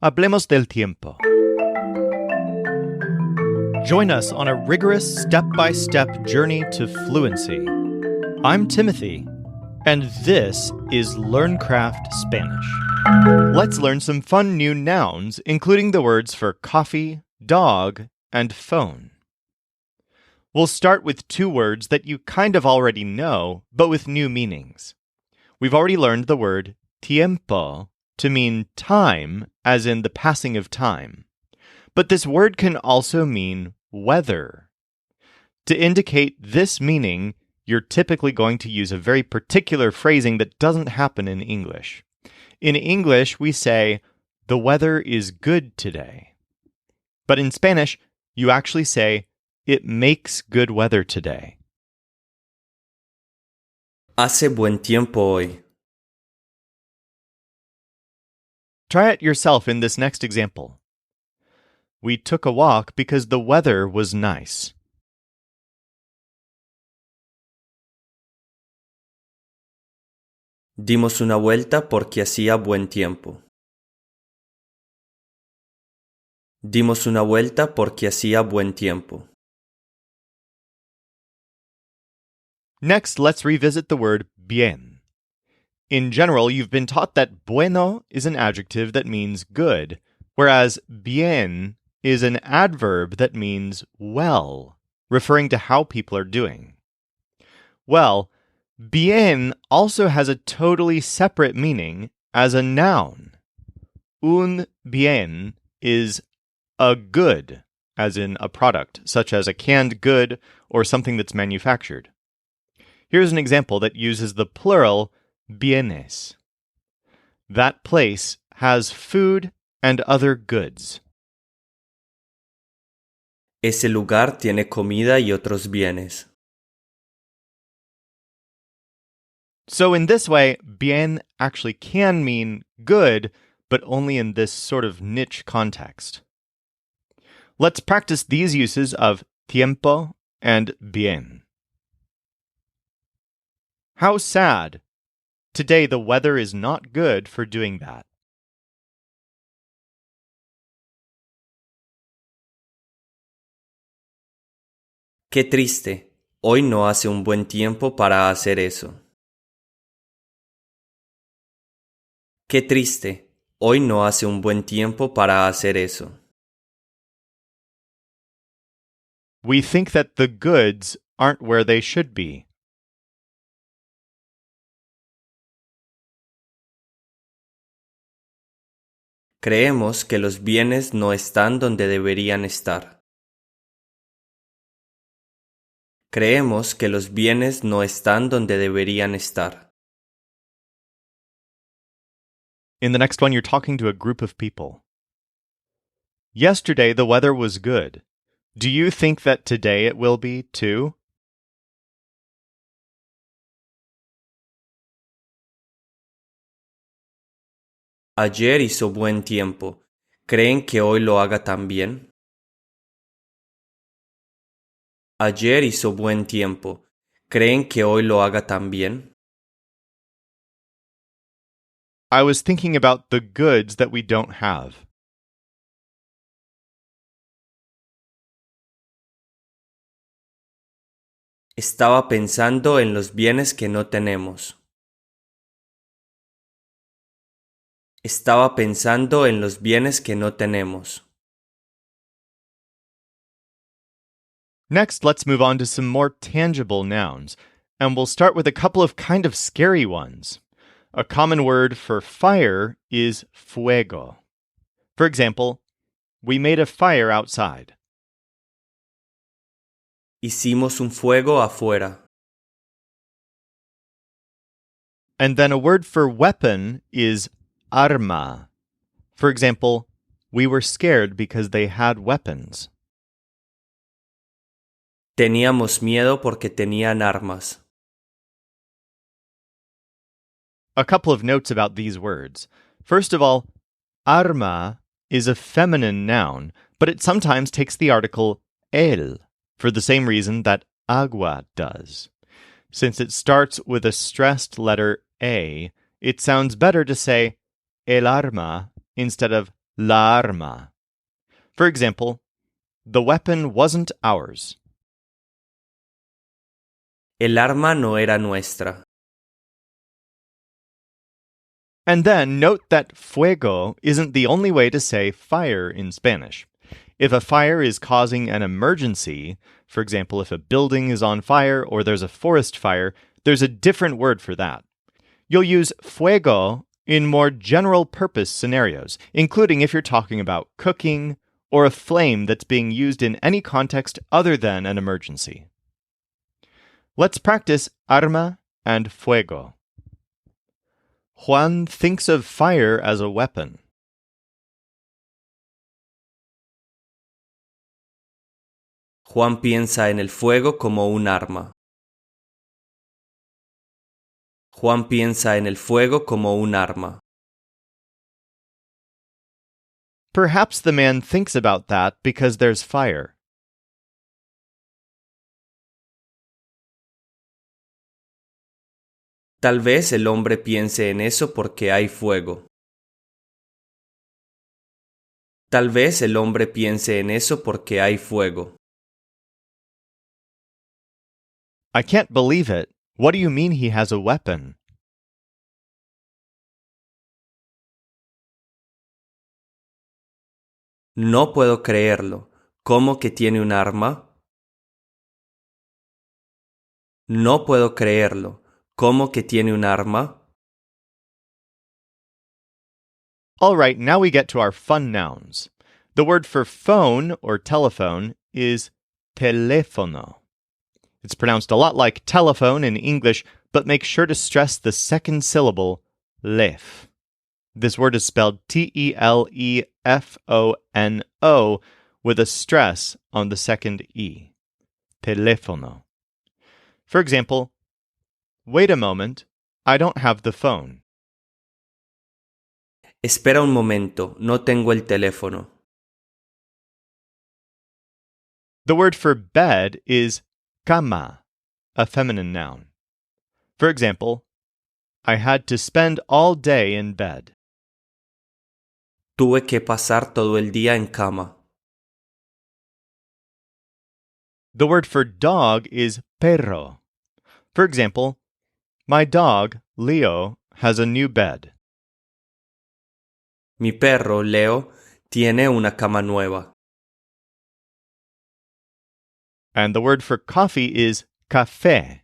Hablemos del tiempo. Join us on a rigorous step-by-step journey to fluency. I'm Timothy, and this is LearnCraft Spanish. Let's learn some fun new nouns, including the words for coffee, dog, and phone. We'll start with two words that you kind of already know, but with new meanings. We've already learned the word tiempo to mean time, as in the passing of time. But this word can also mean weather. To indicate this meaning, you're typically going to use a very particular phrasing that doesn't happen in English. In English, we say, the weather is good today. But in Spanish, you actually say, it makes good weather today. Hace buen tiempo hoy. Try it yourself in this next example. We took a walk because the weather was nice. Dimos una vuelta porque hacía buen tiempo. Dimos una vuelta porque hacía buen tiempo. Next, let's revisit the word bien. In general, you've been taught that bueno is an adjective that means good, whereas bien is an adverb that means well, referring to how people are doing. Well, bien also has a totally separate meaning as a noun. Un bien is a good, as in a product, such as a canned good or something that's manufactured. Here's an example that uses the plural bienes. That place has food and other goods. Ese lugar tiene comida y otros bienes. So in this way, bien actually can mean good, but only in this sort of niche context. Let's practice these uses of tiempo and bien. How sad. Today the weather is not good for doing that. Qué triste. Hoy no hace un buen tiempo para hacer eso. Qué triste. Hoy no hace un buen tiempo para hacer eso. We think that the goods aren't where they should be. Creemos que los bienes no están donde deberían estar. Creemos que los bienes no están donde deberían estar. In the next one, you're talking to a group of people. Yesterday, the weather was good. Do you think that today it will be, too? Ayer hizo buen tiempo. ¿Creen que hoy lo haga también? Ayer hizo buen tiempo. ¿Creen que hoy lo haga también? I was thinking about the goods that we don't have. Estaba pensando en los bienes que no tenemos. Estaba pensando en los bienes que no tenemos. Next, let's move on to some more tangible nouns, and we'll start with a couple of kind of scary ones. A common word for fire is fuego. For example, we made a fire outside. Hicimos un fuego afuera. And then a word for weapon is arma. For example, we were scared because they had weapons. Teníamos miedo porque tenían armas. A couple of notes about these words. First of all, arma is a feminine noun, but it sometimes takes the article el for the same reason that agua does. Since it starts with a stressed letter A, it sounds better to say el arma instead of la arma. For example, the weapon wasn't ours. El arma no era nuestra. And then note that fuego isn't the only way to say fire in Spanish. If a fire is causing an emergency, for example, if a building is on fire or there's a forest fire, there's a different word for that. You'll use fuego in more general purpose scenarios, including if you're talking about cooking or a flame that's being used in any context other than an emergency. Let's practice arma and fuego. Juan thinks of fire as a weapon. Juan piensa en el fuego como un arma. Juan piensa en el fuego como un arma. Perhaps the man thinks about that because there's fire. Tal vez el hombre piense en eso porque hay fuego. Tal vez el hombre piense en eso porque hay fuego. I can't believe it. What do you mean he has a weapon? No puedo creerlo. ¿Cómo que tiene un arma? No puedo creerlo. ¿Cómo que tiene un arma? All right, now we get to our fun nouns. The word for phone or telephone is teléfono. It's pronounced a lot like telephone in English, but make sure to stress the second syllable, lef. This word is spelled Telefono with a stress on the second E. Teléfono. For example, wait a moment, I don't have the phone. Espera un momento, no tengo el teléfono. The word for bed is cama, a feminine noun. For example, I had to spend all day in bed. Tuve que pasar todo el día en cama. The word for dog is perro. For example, my dog, Leo, has a new bed. Mi perro, Leo, tiene una cama nueva. And the word for coffee is café,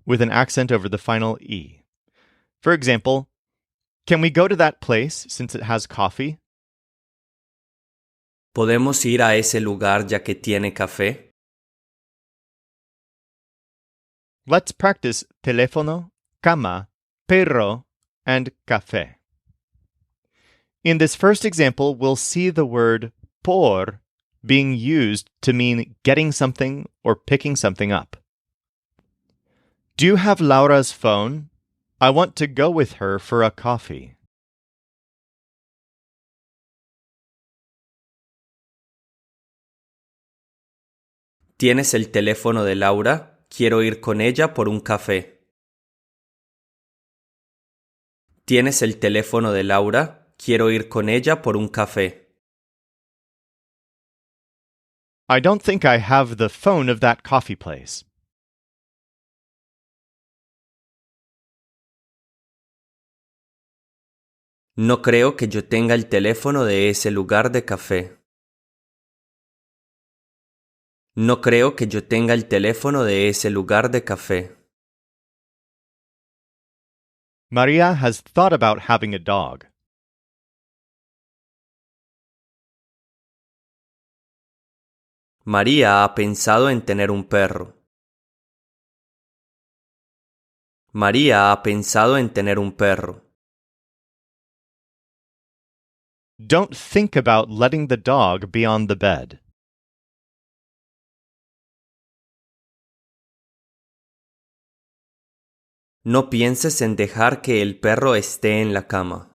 with an accent over the final E. For example, can we go to that place since it has coffee? ¿Podemos ir a ese lugar ya que tiene café? Let's practice teléfono, cama, perro, and café. In this first example, we'll see the word por being used to mean getting something or picking something up. Do you have Laura's phone? I want to go with her for a coffee. ¿Tienes el teléfono de Laura? Quiero ir con ella por un café. ¿Tienes el teléfono de Laura? Quiero ir con ella por un café. I don't think I have the phone of that coffee place. No creo que yo tenga el teléfono de ese lugar de café. No creo que yo tenga el teléfono de ese lugar de café. Maria has thought about having a dog. María ha pensado en tener un perro. María ha pensado en tener un perro. Don't think about letting the dog be on the bed. No pienses en dejar que el perro esté en la cama.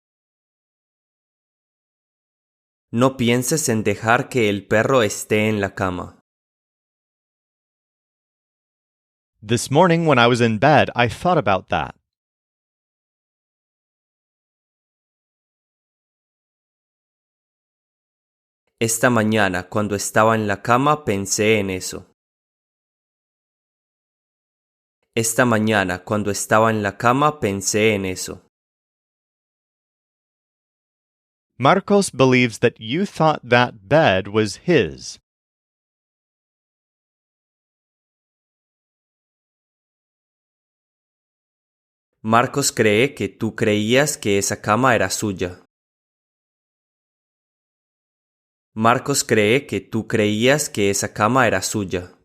No pienses en dejar que el perro esté en la cama. This morning when I was in bed, I thought about that. Esta mañana, cuando estaba en la cama, pensé en eso. Esta mañana, cuando estaba en la cama, pensé en eso. Marcos believes that you thought that bed was his. Marcos cree que tú creías que esa cama era suya. Marcos cree que tú creías que esa cama era suya.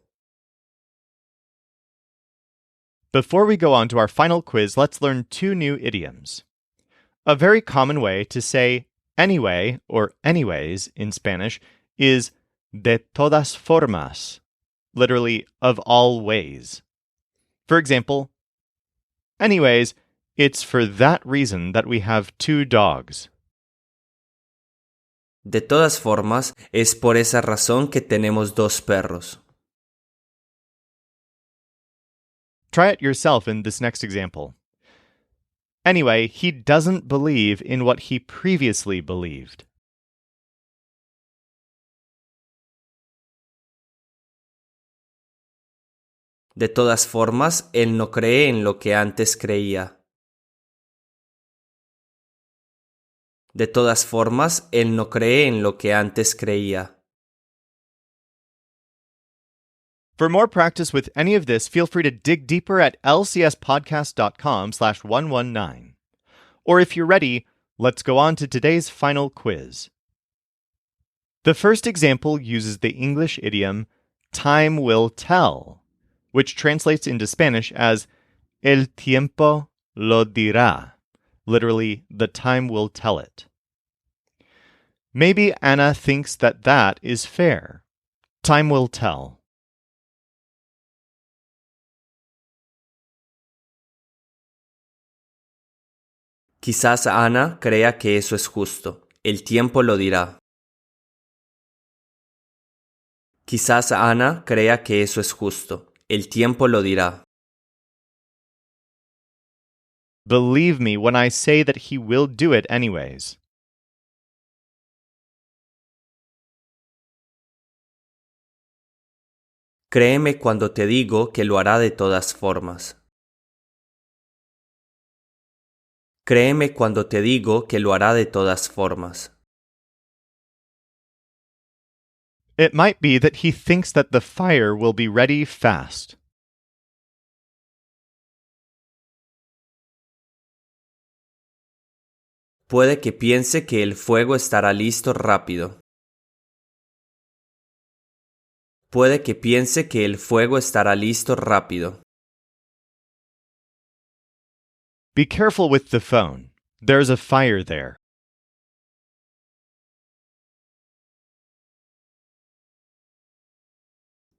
Before we go on to our final quiz, let's learn two new idioms. A very common way to say anyway or anyways in Spanish is de todas formas, literally of all ways. For example, anyways, it's for that reason that we have two dogs. De todas formas, es por esa razón que tenemos dos perros. Try it yourself in this next example. Anyway, he doesn't believe in what he previously believed. De todas formas, él no cree en lo que antes creía. De todas formas, él no cree en lo que antes creía. For more practice with any of this, feel free to dig deeper at lcspodcast.com/119. Or if you're ready, let's go on to today's final quiz. The first example uses the English idiom time will tell, which translates into Spanish as el tiempo lo dirá, literally, the time will tell it. Maybe Anna thinks that is fair. Time will tell. Quizás Ana crea que eso es justo. El tiempo lo dirá. Quizás Ana crea que eso es justo. El tiempo lo dirá. Believe me when I say that he will do it anyways. Créeme cuando te digo que lo hará de todas formas. Créeme cuando te digo que lo hará de todas formas. It might be that he thinks that the fire will be ready fast. Puede que piense que el fuego estará listo rápido. Puede que piense que el fuego estará listo rápido. Be careful with the phone. There's a fire there.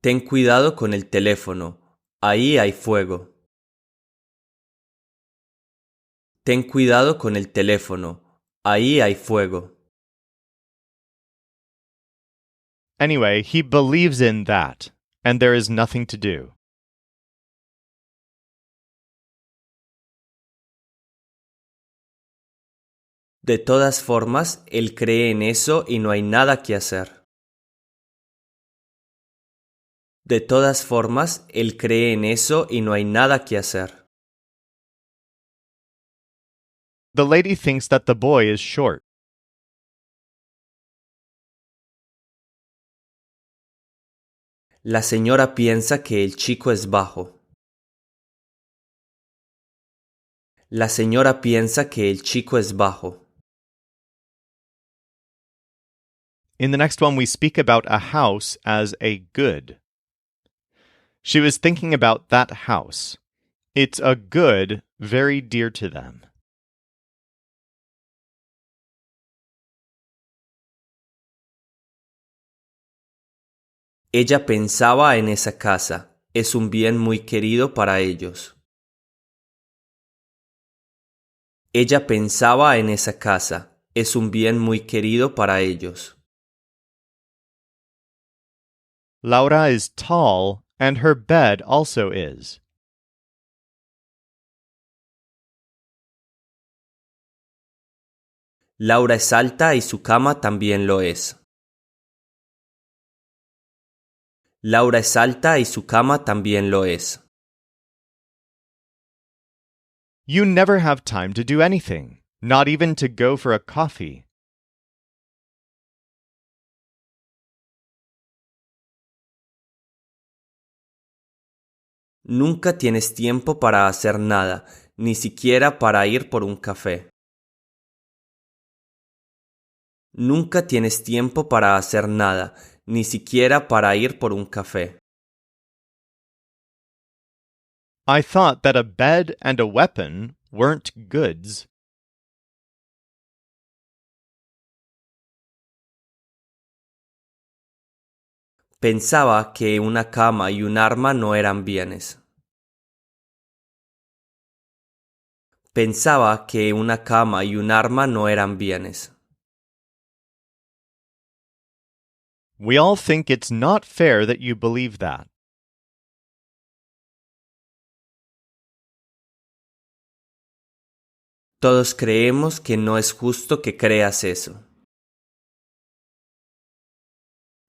Ten cuidado con el teléfono. Ahí hay fuego. Ten cuidado con el teléfono. Ahí hay fuego. Anyway, he believes in that, and there is nothing to do. De todas formas, él cree en eso y no hay nada que hacer. De todas formas, él cree en eso y no hay nada que hacer. The lady thinks that the boy is short. La señora piensa que el chico es bajo. La señora piensa que el chico es bajo. In the next one, we speak about a house as a good. She was thinking about that house. It's a good very dear to them. Ella pensaba en esa casa. Es un bien muy querido para ellos. Ella pensaba en esa casa. Es un bien muy querido para ellos. Laura is tall, and her bed also is. Laura es alta y su cama también lo es. Laura es alta y su cama también lo es. You never have time to do anything, not even to go for a coffee. Nunca tienes tiempo para hacer nada, ni siquiera para ir por un café. Nunca tienes tiempo para hacer nada, ni siquiera para ir por un café. I thought that a bed and a weapon weren't goods. Pensaba que una cama y un arma no eran bienes. Pensaba que una cama y un arma no eran bienes. We all think it's not fair that you believe that. Todos creemos que no es justo que creas eso.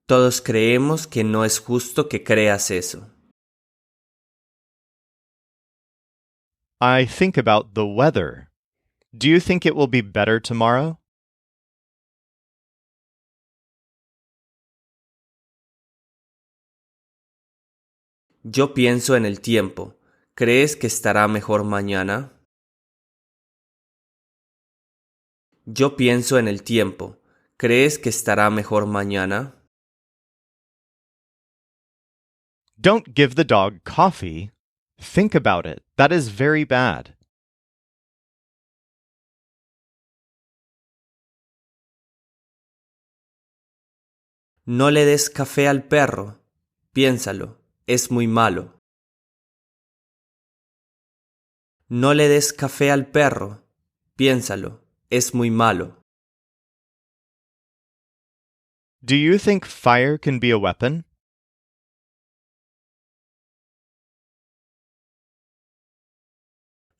Todos creemos que no es justo que creas eso. I think about the weather. Do you think it will be better tomorrow? Yo pienso en el tiempo. ¿Crees que estará mejor mañana? Yo pienso en el tiempo. ¿Crees que estará mejor mañana? Don't give the dog coffee. Think about it. That is very bad. No le des café al perro. Piénsalo, es muy malo. No le des café al perro. Piénsalo, es muy malo. Do you think fire can be a weapon?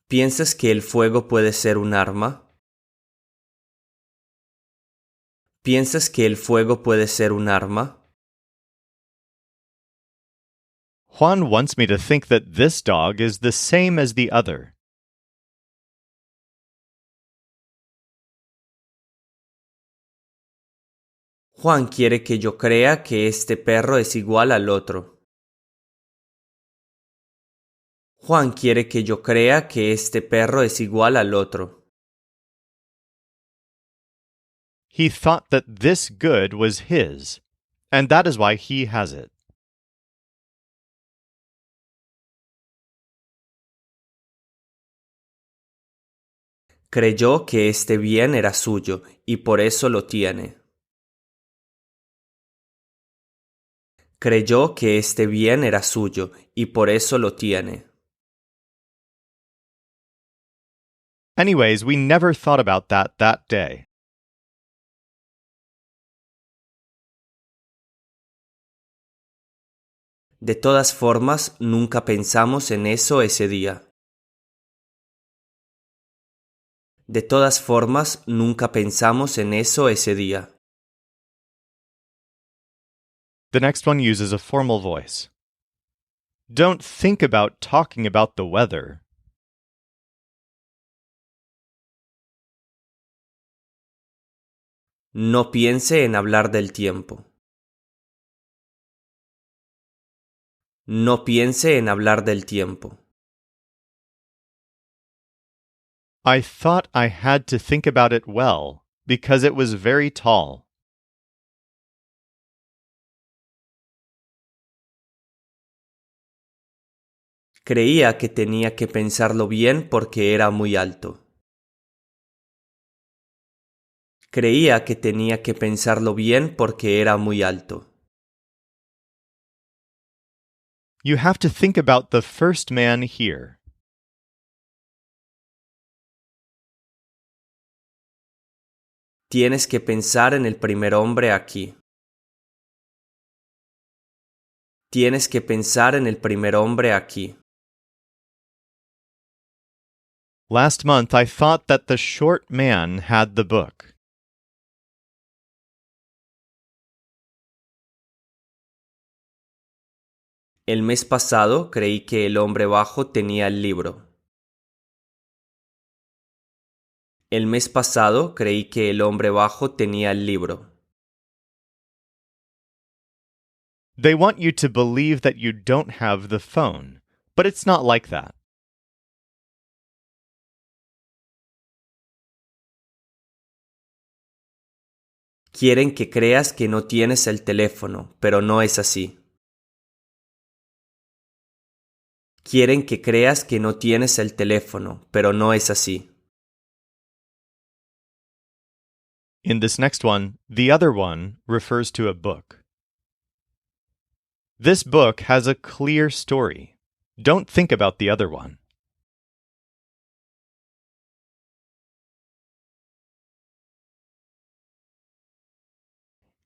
¿Piensas que el fuego puede ser un arma? ¿Piensas que el fuego puede ser un arma? Juan wants me to think that this dog is the same as the other. Juan quiere que yo crea que este perro es igual al otro. Juan quiere que yo crea que este perro es igual al otro. He thought that this good was his, and that is why he has it. Creyó que este bien era suyo y por eso lo tiene. Creyó que este bien era suyo y por eso lo tiene. Anyways, we never thought about that day. De todas formas, nunca pensamos en eso ese día. De todas formas, nunca pensamos en eso ese día. The next one uses a formal voice. Don't think about talking about the weather. No piense en hablar del tiempo. No piense en hablar del tiempo. I thought I had to think about it well, because it was very tall. Creía que tenía que pensarlo bien porque era muy alto. Creía que tenía que pensarlo bien porque era muy alto. You have to think about the first man here. Tienes que pensar en el primer hombre aquí. Tienes que pensar en el primer hombre aquí. Last month I thought that the short man had the book. El mes pasado creí que el hombre bajo tenía el libro. El mes pasado creí que el hombre bajo tenía el libro. They want you to believe that you don't have the phone, but it's not like that. Quieren que creas que no tienes el teléfono, pero no es así. Quieren que creas que no tienes el teléfono, pero no es así. In this next one, the other one refers to a book. This book has a clear story. Don't think about the other one.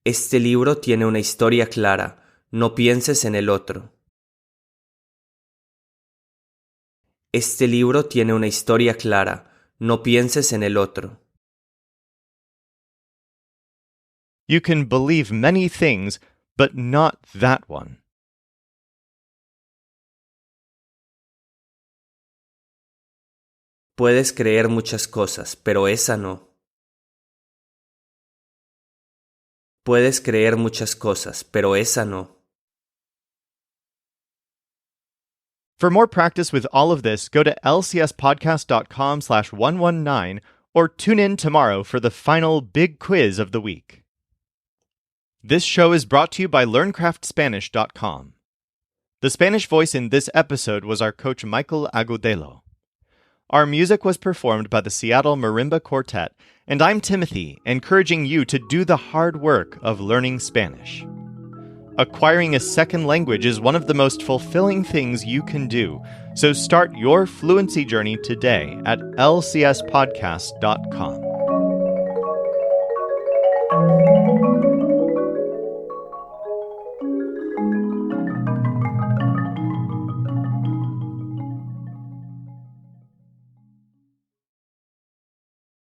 Este libro tiene una historia clara. No pienses en el otro. Este libro tiene una historia clara. No pienses en el otro. You can believe many things, but not that one. Puedes creer muchas cosas, pero esa no. Puedes creer muchas cosas, pero esa no. For more practice with all of this, go to lcspodcast.com/119 or tune in tomorrow for the final big quiz of the week. This show is brought to you by LearnCraftSpanish.com. The Spanish voice in this episode was our coach Michael Agudelo. Our music was performed by the Seattle Marimba Quartet, and I'm Timothy, encouraging you to do the hard work of learning Spanish. Acquiring a second language is one of the most fulfilling things you can do, so start your fluency journey today at lcspodcast.com.